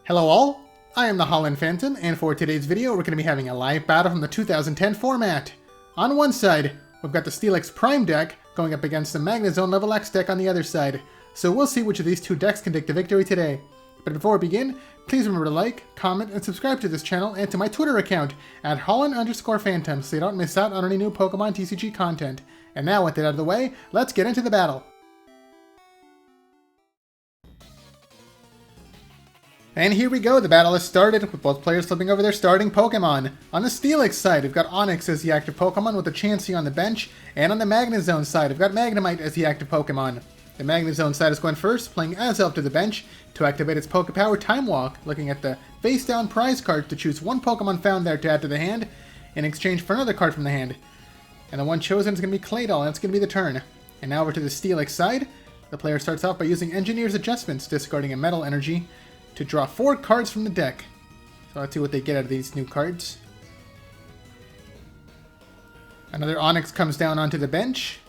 Hello all, I am the Holland Phantom, and for today's video we're going to be having a live battle from the 2010 format. On one side, we've got the Steelix Prime deck going up against the Magnezone Level X deck on the other side, so we'll see which of these two decks can take the victory today. But before we begin, please remember to like, comment, and subscribe to this channel and to my Twitter account at Holland_Phantom so you don't miss out on any new Pokemon TCG content. And now with that out of the way, let's get into the battle. And here we go, the battle has started, with both players flipping over their starting Pokemon. On the Steelix side, we've got Onix as the active Pokemon with a Chansey on the bench, and on the Magnezone side, we've got Magnemite as the active Pokemon. The Magnezone side is going first, playing Azelf to the bench to activate its Pokepower Time Walk, looking at the face-down prize card to choose one Pokemon found there to add to the hand, in exchange for another card from the hand. And the one chosen is going to be Claydol, and it's going to be the turn. And now over to the Steelix side, the player starts off by using Engineer's Adjustments, discarding a Metal Energy, to draw 4 cards from the deck. So let's see what they get out of these new cards. Another Onix comes down onto the bench,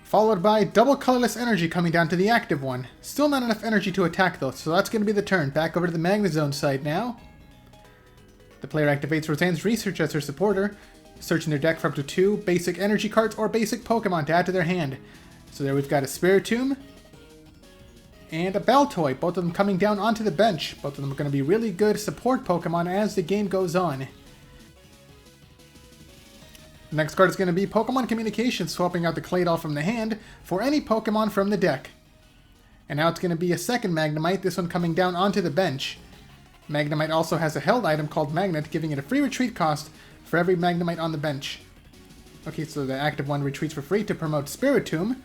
followed by double colorless energy coming down to the active one. Still not enough energy to attack though, so that's going to be the turn. Back over to the Magnezone side now. The player activates Roseanne's Research as her supporter, searching their deck for up to 2 basic energy cards or basic Pokemon to add to their hand. So there we've got a Spiritomb and a Baltoy, both of them coming down onto the bench. Both of them are going to be really good support Pokemon as the game goes on. The next card is going to be Pokemon Communication, swapping out the Claydol from the hand for any Pokemon from the deck. And now it's going to be a second Magnemite, this one coming down onto the bench. Magnemite also has a held item called Magnet, giving it a free retreat cost for every Magnemite on the bench. Okay, so the active one retreats for free to promote Spiritomb.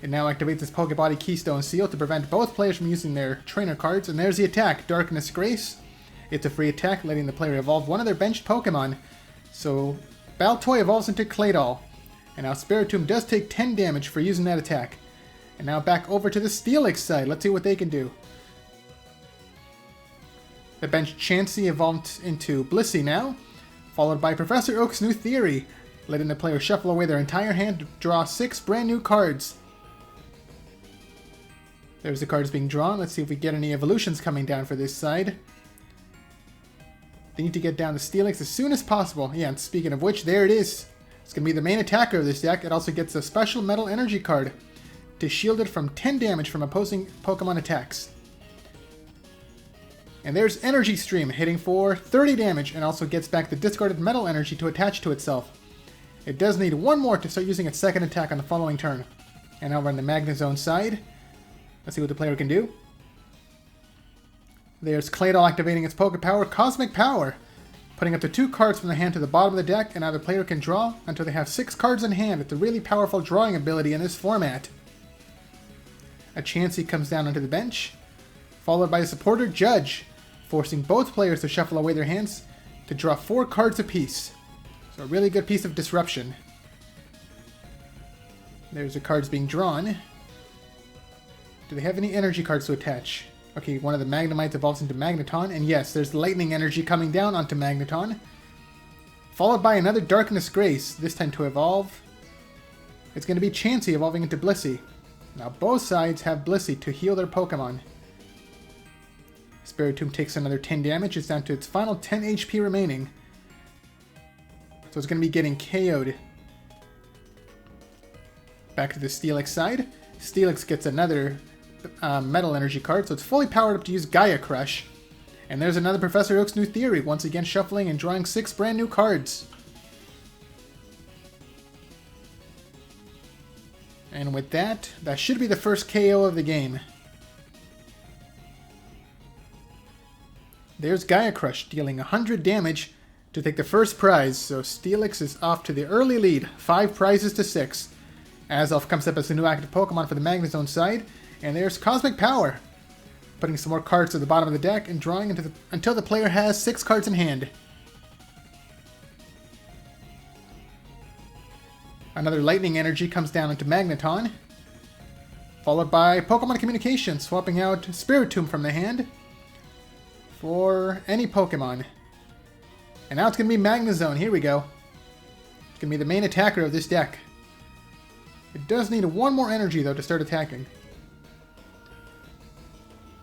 It now activates its Pokebody Keystone Seal to prevent both players from using their trainer cards. And there's the attack, Darkness Grace. It's a free attack, letting the player evolve one of their benched Pokemon. So Baltoy evolves into Claydol. And now Spiritomb does take 10 damage for using that attack. And now back over to the Steelix side. Let's see what they can do. The bench Chansey evolved into Blissey now, followed by Professor Oak's new theory, letting the player shuffle away their entire hand to draw 6 brand new cards. There's the cards being drawn. Let's see if we get any evolutions coming down for this side. They need to get down the Steelix as soon as possible. Yeah, and speaking of which, there it is. It's going to be the main attacker of this deck. It also gets a special Metal Energy card to shield it from 10 damage from opposing Pokemon attacks. And there's Energy Stream, hitting for 30 damage, and also gets back the discarded Metal Energy to attach to itself. It does need one more to start using its second attack on the following turn. And over on the Magnezone side, let's see what the player can do. There's Claydol activating its Pokepower Cosmic Power, putting up to 2 cards from the hand to the bottom of the deck, and now the player can draw until they have 6 cards in hand. It's a really powerful drawing ability in this format. A Chansey comes down onto the bench, followed by a supporter Judge, forcing both players to shuffle away their hands to draw 4 cards apiece. So a really good piece of disruption. There's the cards being drawn. Do they have any energy cards to attach? Okay, one of the Magnemites evolves into Magneton, and yes, there's lightning energy coming down onto Magneton. Followed by another Darkness Grace, this time to evolve. It's going to be Chansey evolving into Blissey. Now both sides have Blissey to heal their Pokemon. Spiritomb takes another 10 damage, it's down to its final 10 HP remaining. So it's going to be getting KO'd. Back to the Steelix side. Steelix gets another Metal Energy card, so it's fully powered up to use Gaia Crush. And there's another Professor Oak's new theory, once again shuffling and drawing 6 brand new cards. And with that, that should be the first KO of the game. There's Gaia Crush, dealing 100 damage to take the first prize, so Steelix is off to the early lead, 5 prizes to 6. Azelf comes up as the new active Pokemon for the Magnezone side, and there's Cosmic Power, putting some more cards to the bottom of the deck and drawing until the player has 6 cards in hand. Another Lightning Energy comes down into Magneton, followed by Pokemon Communication, swapping out Spiritomb from the hand for any Pokemon. And now it's going to be Magnezone. Here we go. It's going to be the main attacker of this deck. It does need one more energy, though, to start attacking.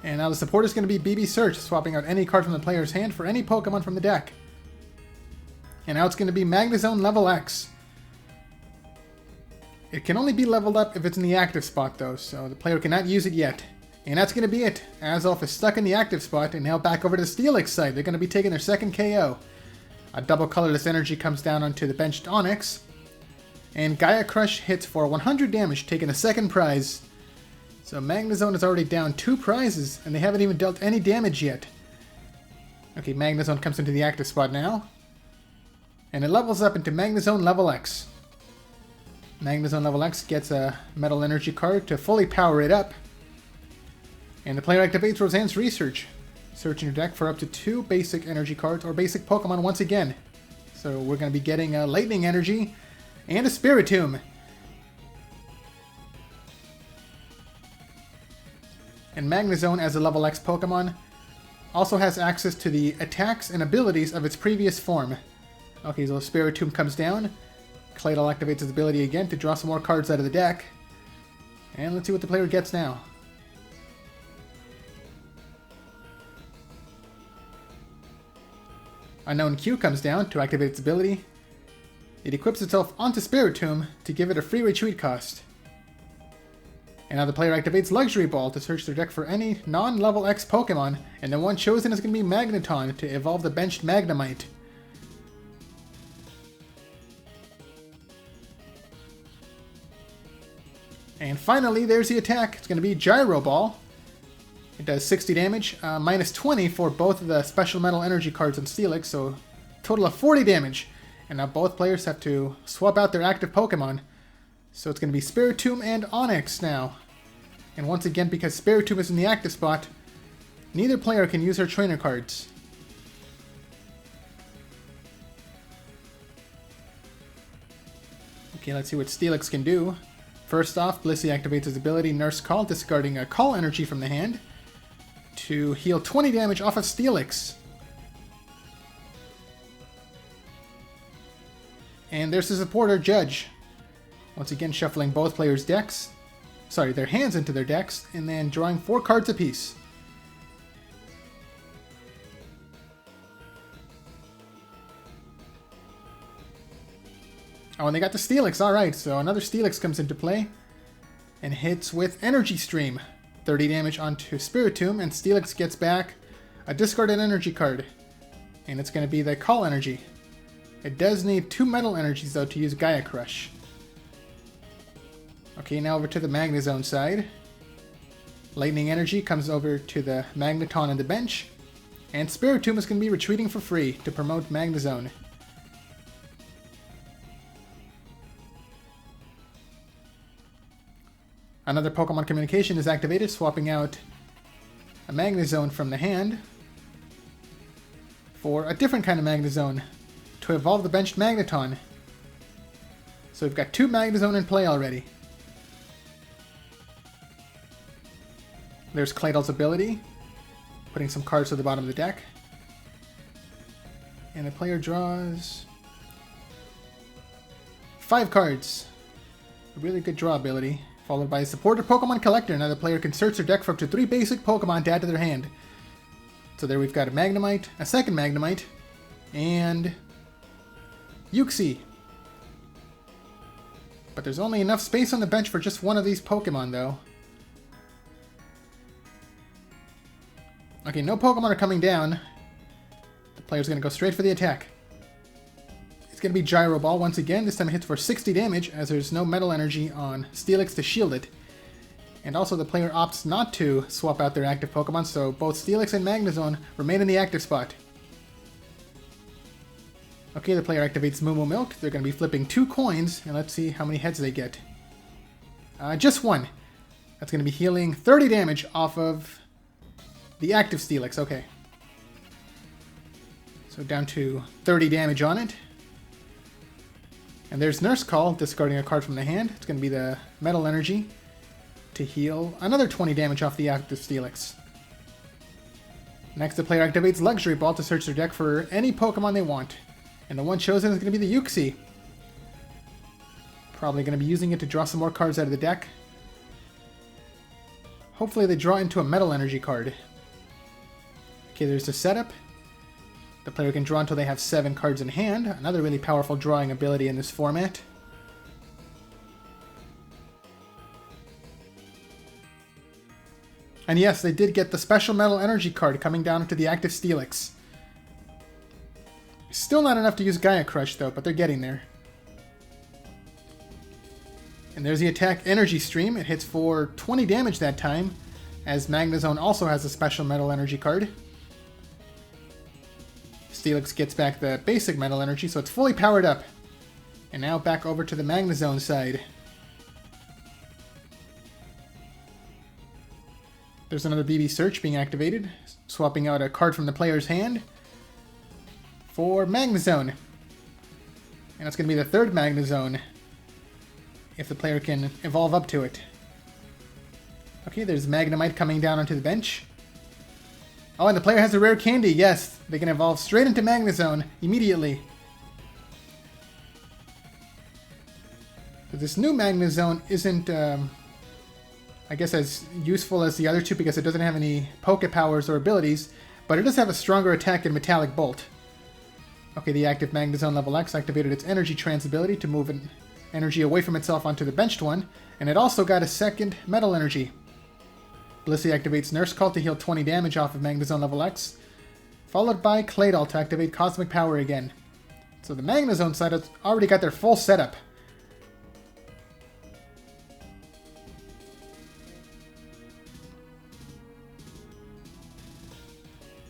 And now the support is going to be BB Search, swapping out any card from the player's hand for any Pokemon from the deck. And now it's going to be Magnezone level X. It can only be leveled up if it's in the active spot though, so the player cannot use it yet. And that's going to be it. Azelf is stuck in the active spot, and now back over to the Steelix side. They're going to be taking their second KO. A double colorless energy comes down onto the benched Onix. And Gaia Crush hits for 100 damage, taking the second prize. So Magnezone is already down 2 prizes, and they haven't even dealt any damage yet. Okay, Magnezone comes into the active spot now. And it levels up into Magnezone level X. Magnezone level X gets a Metal Energy card to fully power it up. And the player activates Roseanne's Research, searching your deck for up to 2 basic energy cards or basic Pokemon once again. So we're going to be getting a Lightning Energy and a Spiritomb. And Magnezone, as a level X Pokemon, also has access to the attacks and abilities of its previous form. Okay, so Spiritomb comes down. Claydol activates his ability again to draw some more cards out of the deck. And let's see what the player gets now. Unknown Q comes down to activate its ability. It equips itself onto Spiritomb to give it a free retreat cost. And now the player activates Luxury Ball to search their deck for any non-level X Pokemon, and the one chosen is going to be Magneton to evolve the benched Magnemite. And finally, there's the attack. It's going to be Gyro Ball. It does 60 damage, minus 20 for both of the Special Metal Energy cards on Steelix, so total of 40 damage. And now both players have to swap out their active Pokemon. So it's going to be Spiritomb and Onix now. And once again, because Spiritomb is in the active spot, neither player can use her trainer cards. Okay, let's see what Steelix can do. First off, Blissey activates his ability Nurse Call, discarding a Call Energy from the hand to heal 20 damage off of Steelix. And there's the supporter, Judge. Once again, shuffling both players' decks. Sorry, their hands into their decks, and then drawing 4 cards apiece. Oh, and they got the Steelix. Alright, so another Steelix comes into play and hits with Energy Stream. 30 damage onto Spiritomb, and Steelix gets back a discarded energy card. And it's going to be the Call Energy. It does need 2 Metal Energies, though, to use Gaia Crush. Okay, now over to the Magnezone side. Lightning Energy comes over to the Magneton on the bench. And Spiritomb is going to be retreating for free to promote Magnezone. Another Pokemon Communication is activated, swapping out a Magnezone from the hand for a different kind of Magnezone to evolve the benched Magneton. So we've got 2 Magnezone in play already. There's Claydol's ability, putting some cards to the bottom of the deck. And the player draws 5 cards. A really good draw ability, followed by a supporter Pokemon Collector. Now the player can search their deck for up to 3 basic Pokemon to add to their hand. So there we've got a Magnemite, a second Magnemite, and Uxie. But there's only enough space on the bench for just one of these Pokemon, though. Okay, no Pokemon are coming down. The player's going to go straight for the attack. It's going to be Gyro Ball once again. This time it hits for 60 damage, as there's no Metal Energy on Steelix to shield it. And also the player opts not to swap out their active Pokemon, so both Steelix and Magnezone remain in the active spot. Okay, the player activates Moo Moo Milk. They're going to be flipping 2 coins, and let's see how many heads they get. Just 1. That's going to be healing 30 damage off of the active Steelix. Okay. So down to 30 damage on it. And there's Nurse Call, discarding a card from the hand. It's going to be the Metal Energy to heal another 20 damage off the active Steelix. Next, the player activates Luxury Ball to search their deck for any Pokemon they want. And the one chosen is going to be the Uxie. Probably going to be using it to draw some more cards out of the deck. Hopefully they draw into a Metal Energy card. Okay, there's the setup. The player can draw until they have 7 cards in hand. Another really powerful drawing ability in this format. And yes, they did get the special Metal Energy card coming down into the active Steelix. Still not enough to use Gaia Crush though, but they're getting there. And there's the attack Energy Stream. It hits for 20 damage that time, as Magnezone also has a special Metal Energy card. Steelix gets back the basic Metal Energy, so it's fully powered up. And now back over to the Magnezone side. There's another BB Search being activated, swapping out a card from the player's hand for Magnezone. And that's going to be the 3rd Magnezone, if the player can evolve up to it. Okay, there's Magnemite coming down onto the bench. Oh, and the player has a rare candy. Yes, they can evolve straight into Magnezone immediately. But this new Magnezone isn't, I guess, as useful as the other two because it doesn't have any Poke Powers or abilities, but it does have a stronger attack in Metallic Bolt. Okay, the active Magnezone level X activated its Energy Trance ability to move energy away from itself onto the benched one, and it also got a 2nd Metal Energy. Blissey activates Nurse Call to heal 20 damage off of Magnezone level X, followed by Claydol to activate Cosmic Power again. So the Magnezone side has already got their full setup.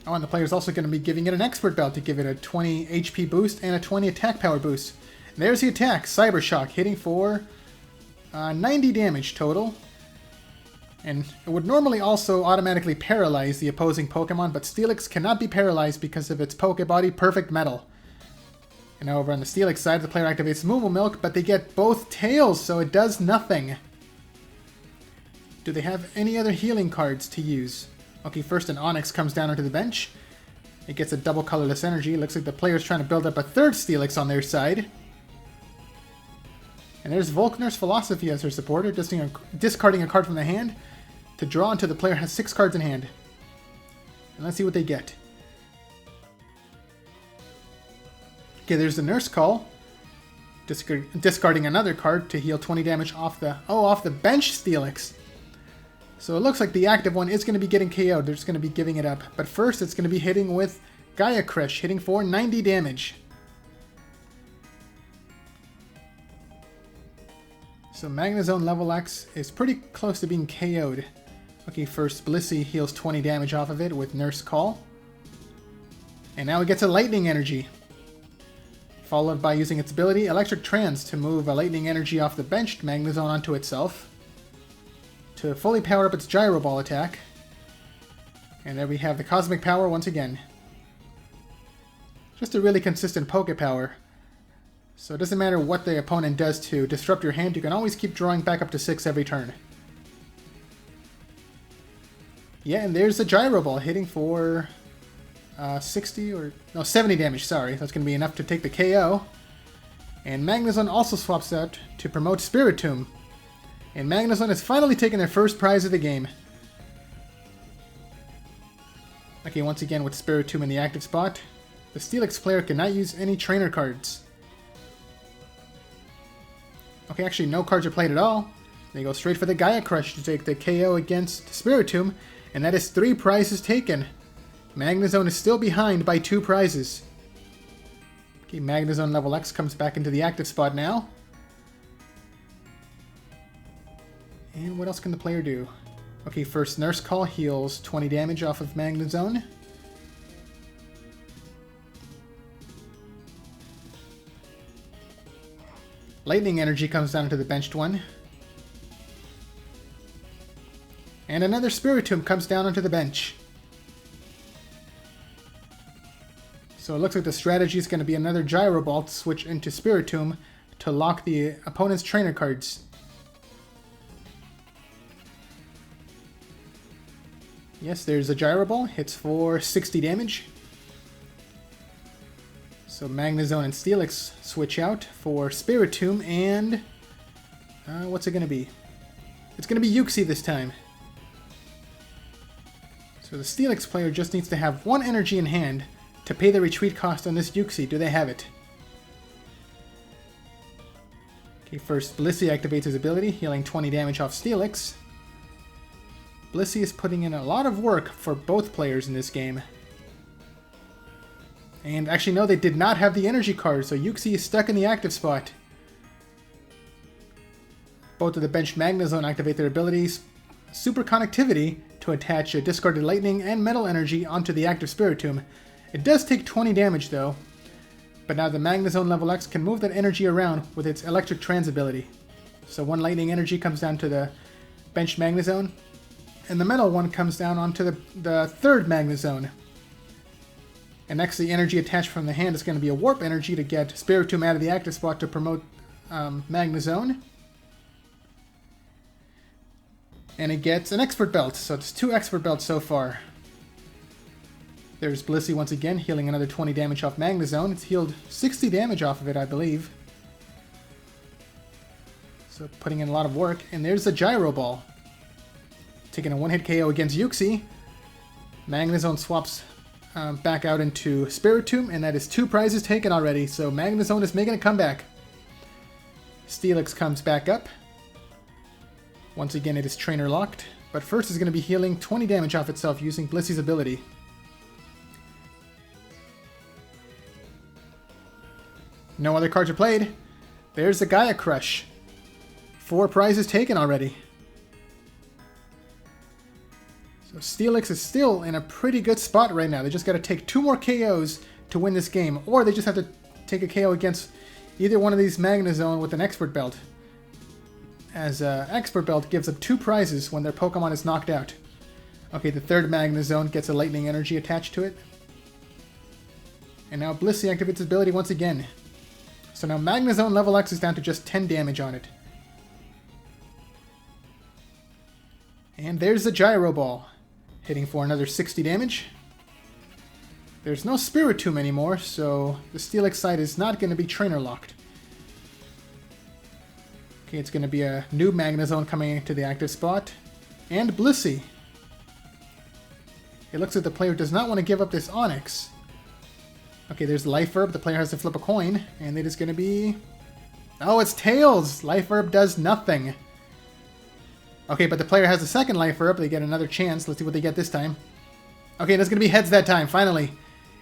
Oh, and the player's also going to be giving it an Expert Belt to give it a 20 HP boost and a 20 attack power boost. And there's the attack, Cyber Shock, hitting for 90 damage total. And it would normally also automatically paralyze the opposing Pokemon, but Steelix cannot be paralyzed because of its Pokebody Perfect Metal. And now over on the Steelix side, the player activates Moo Milk, but they get both tails, so it does nothing. Do they have any other healing cards to use? Okay, first an Onix comes down onto the bench. It gets a double colorless energy. Looks like the player's trying to build up a 3rd Steelix on their side. And there's Volkner's Philosophy as her supporter, discarding a card from the hand to draw until the player has 6 cards in hand. And let's see what they get. Okay, there's the Nurse Call, discarding another card to heal 20 damage off the bench Steelix. So it looks like the active one is going to be getting KO'd. They're just going to be giving it up. But first, it's going to be hitting with Gaia Crush, hitting for 90 damage. So Magnezone level X is pretty close to being KO'd. Okay, first Blissey heals 20 damage off of it with Nurse Call. And now it gets a Lightning Energy. Followed by using its ability, Electric Trance, to move a Lightning Energy off the benched Magnezone onto itself, to fully power up its Gyro Ball attack. And there we have the Cosmic Power once again. Just a really consistent Poke Power. So it doesn't matter what the opponent does to disrupt your hand, you can always keep drawing back up to 6 every turn. Yeah, and there's the Gyro Ball hitting for 70 damage, sorry. That's going to be enough to take the KO. And Magnezone also swaps out to promote Spiritomb. And Magnezone has finally taken their first prize of the game. Okay, once again with Spiritomb in the active spot, the Steelix player cannot use any trainer cards. Okay, actually no cards are played at all. They go straight for the Gaia Crush to take the KO against Spiritomb, and that is 3 prizes taken. Magnezone is still behind by 2 prizes. Okay, Magnezone level X comes back into the active spot now. And what else can the player do? Okay, first Nurse Call heals 20 damage off of Magnezone. Lightning Energy comes down to the benched one. And another Spiritomb comes down onto the bench. So it looks like the strategy is going to be another Gyro Ball to switch into Spiritomb to lock the opponent's trainer cards. Yes, there's a Gyro Ball, hits for 60 damage. So Magnezone and Steelix switch out for Spiritomb and... what's it going to be? It's going to be Uxie this time. So the Steelix player just needs to have 1 energy in hand to pay the retreat cost on this Yuxi. Do they have it? Okay, first Blissey activates his ability, healing 20 damage off Steelix. Blissey is putting in a lot of work for both players in this game. And actually, no, they did not have the energy card, so Yuxi is stuck in the active spot. Both of the benched Magnezone activate their abilities, Super Connectivity, to attach a discarded Lightning and Metal Energy onto the active Spiritomb. It does take 20 damage, though. But now the Magnezone level X can move that energy around with its Electric Trans ability. So 1 Lightning Energy comes down to the benched Magnezone, and the Metal one comes down onto the third Magnezone. And next, the energy attached from the hand is going to be a Warp Energy to get Spiritomb out of the active spot to promote Magnezone. And it gets an Expert Belt, so it's 2 Expert Belts so far. There's Blissey once again, healing another 20 damage off Magnezone. It's healed 60 damage off of it, I believe. So putting in a lot of work. And there's the Gyro Ball. Taking a 1-hit KO against Yuxi. Magnezone swaps back out into Spiritomb, and that is 2 prizes taken already, so Magnezone is making a comeback. Steelix comes back up. Once again, it is trainer locked, but first is going to be healing 20 damage off itself using Blissey's ability. No other cards are played. There's the Gaia Crush. 4 prizes taken already. So Steelix is still in a pretty good spot right now. They just got to take 2 more KOs to win this game, or they just have to take a KO against either one of these Magnezone with an Expert Belt, as Expert Belt gives up 2 prizes when their Pokemon is knocked out. Okay, the third Magnezone gets a Lightning Energy attached to it. And now Blissey activates his ability once again. So now Magnezone level X is down to just 10 damage on it. And there's the Gyro Ball, hitting for another 60 damage. There's no Spiritomb anymore, so the Steelix side is not going to be trainer locked. Okay, it's going to be a new Magnezone coming into the active spot. And Blissey. It looks like the player does not want to give up this Onix. Okay, there's Life Herb. The player has to flip a coin, and it is going to be... Oh, it's Tails! Life Herb does nothing. Okay, but the player has a second Life Herb. They get another chance. Let's see what they get this time. Okay, it's going to be heads that time, finally.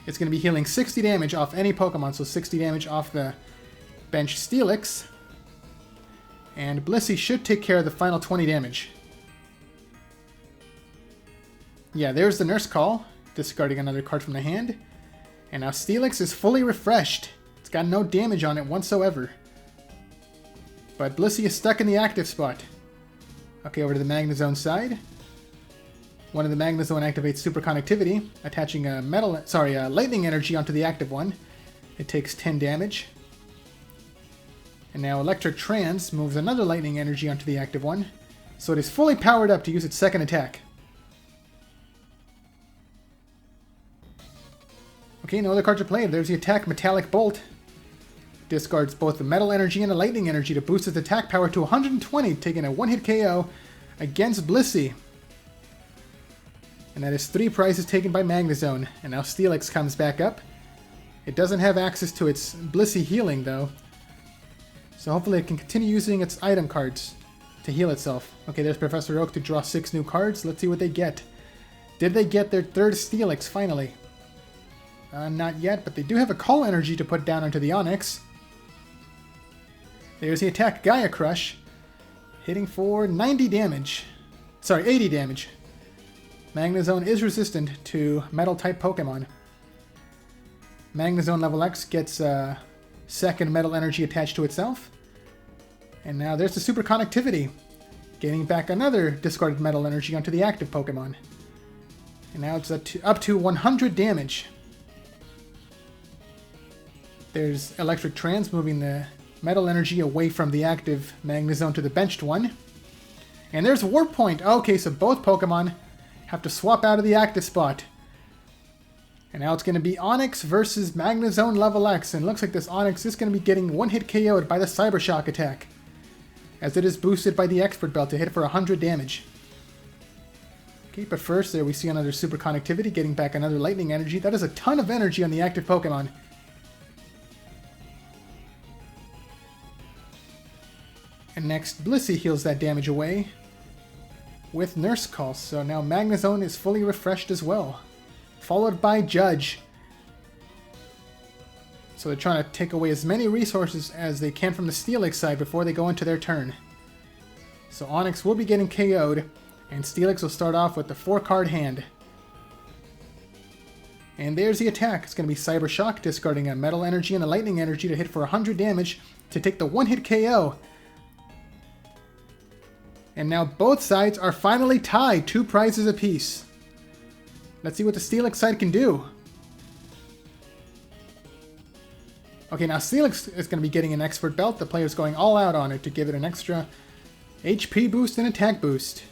It's going to be healing 60 damage off any Pokemon, so 60 damage off the bench Steelix. And Blissey should take care of the final 20 damage. Yeah, there's the Nurse Call, discarding another card from the hand. And now Steelix is fully refreshed. It's got no damage on it whatsoever. But Blissey is stuck in the active spot. Okay, over to the Magnezone side. One of the Magnezone activates Super Connectivity, attaching a Lightning Energy onto the active one. It takes 10 damage. And now Electric Trans moves another Lightning Energy onto the active one, so it is fully powered up to use its second attack. Okay, no other cards are played. There's the attack Metallic Bolt. Discards both the Metal Energy and the Lightning Energy to boost its attack power to 120, taking a 1-hit KO against Blissey. And that is 3 prizes taken by Magnezone. And now Steelix comes back up. It doesn't have access to its Blissey healing, though. So hopefully it can continue using its item cards to heal itself. Okay, there's Professor Oak to draw 6 new cards. Let's see what they get. Did they get their third Steelix, finally? Not yet, but they do have a Call Energy to put down onto the Onix. There's the attack Gaia Crush, hitting for 90 damage. Sorry, 80 damage. Magnezone is resistant to Metal-type Pokemon. Magnezone level X gets a second Metal Energy attached to itself. And now there's the Super Connectivity, getting back another discarded Metal Energy onto the active Pokemon. And now it's up to 100 damage. There's Electric Trans, moving the Metal Energy away from the active Magnezone to the benched one. And there's Warp Point. Okay, so both Pokemon have to swap out of the active spot. And now it's going to be Onix versus Magnezone level X. And it looks like this Onix is going to be getting 1-hit KO'd by the Cyber Shock attack, as it is boosted by the Expert Belt to hit for 100 damage. Okay, but first there we see another super conductivity, getting back another lightning energy. That is a ton of energy on the active Pokemon. And next, Blissey heals that damage away with Nurse Call. So now Magnezone is fully refreshed as well. Followed by Judge. So they're trying to take away as many resources as they can from the Steelix side before they go into their turn. So Onix will be getting KO'd, and Steelix will start off with the 4-card hand. And there's the attack. It's going to be Cyber Shock, discarding a Metal Energy and a Lightning Energy to hit for 100 damage to take the 1-hit KO. And now both sides are finally tied, 2 prizes apiece. Let's see what the Steelix side can do. Okay, now Steelix is going to be getting an Expert Belt. The player's going all out on it to give it an extra HP boost and attack boost.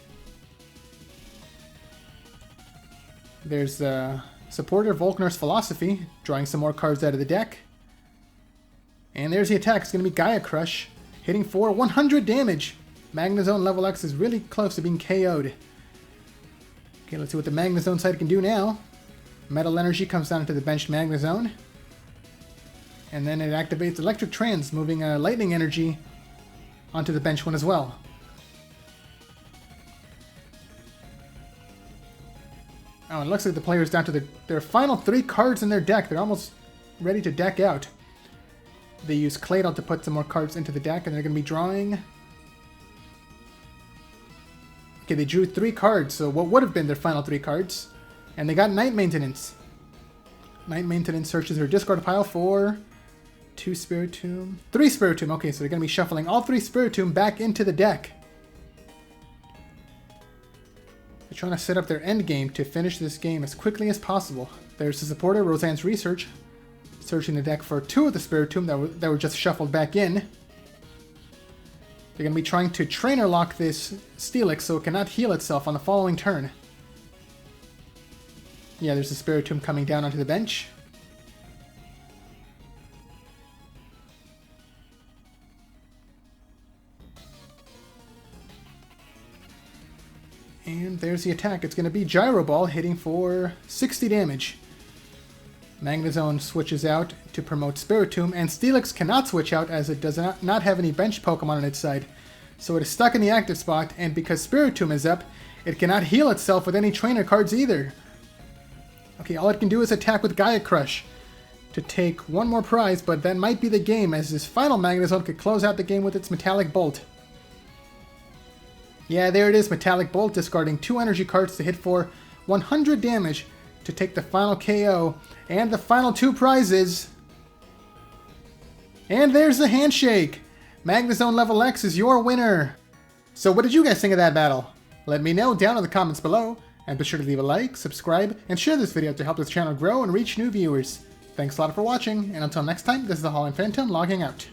There's Supporter Volkner's Philosophy, drawing some more cards out of the deck. And there's the attack. It's going to be Gaia Crush, hitting for 100 damage. Magnezone level X is really close to being KO'd. Okay, let's see what the Magnezone side can do now. Metal Energy comes down to the benched Magnezone. And then it activates Electric Trance, moving Lightning Energy onto the bench one as well. Oh, it looks like the player's down to their final 3 cards in their deck. They're almost ready to deck out. They use Claydol to put some more cards into the deck, and they're going to be drawing... Okay, they drew 3 cards, so what would have been their final 3 cards. And they got Night Maintenance. Night Maintenance searches their discard pile for 2 Spiritomb, 3 Spiritomb. Okay, so they're going to be shuffling all 3 Spiritomb back into the deck. They're trying to set up their endgame to finish this game as quickly as possible. There's the supporter, Roseanne's Research, searching the deck for 2 of the Spiritomb that were just shuffled back in. They're going to be trying to Trainer Lock this Steelix so it cannot heal itself on the following turn. Yeah, there's the Spiritomb coming down onto the bench. And there's the attack. It's going to be Gyro Ball, hitting for 60 damage. Magnezone switches out to promote Spiritomb, and Steelix cannot switch out as it does not have any bench Pokemon on its side. So it is stuck in the active spot, and because Spiritomb is up, it cannot heal itself with any trainer cards either. Okay, all it can do is attack with Gaia Crush to take 1 more prize, but that might be the game, as this final Magnezone could close out the game with its Metallic Bolt. Yeah, there it is, Metallic Bolt, discarding 2 energy cards to hit for 100 damage to take the final KO, and the final 2 prizes. And there's the handshake! Magnezone level X is your winner! So what did you guys think of that battle? Let me know down in the comments below, and be sure to leave a like, subscribe, and share this video to help this channel grow and reach new viewers. Thanks a lot for watching, and until next time, this is the Hall and Phantom logging out.